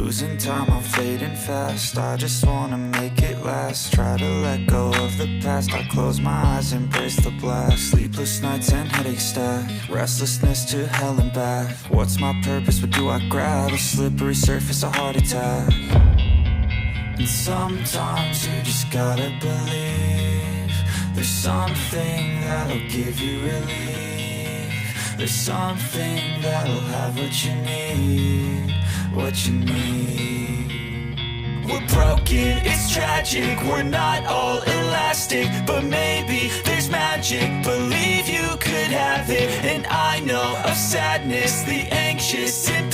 Losing time, I'm fading fast. I just wanna make it last. Try to let go of the past. I close my eyes, embrace the blast. Sleepless nights and headache stack. Restlessness to hell and back. What's my purpose? What do I grab? A slippery surface, a heart attack. And sometimes you just gotta believe there's something that'll give you relief. There's something that'll have what you need, what you need. We're broken, it's tragic, we're not all elastic, but maybe there's magic. Believe you could have it, and I know of sadness, the anxious and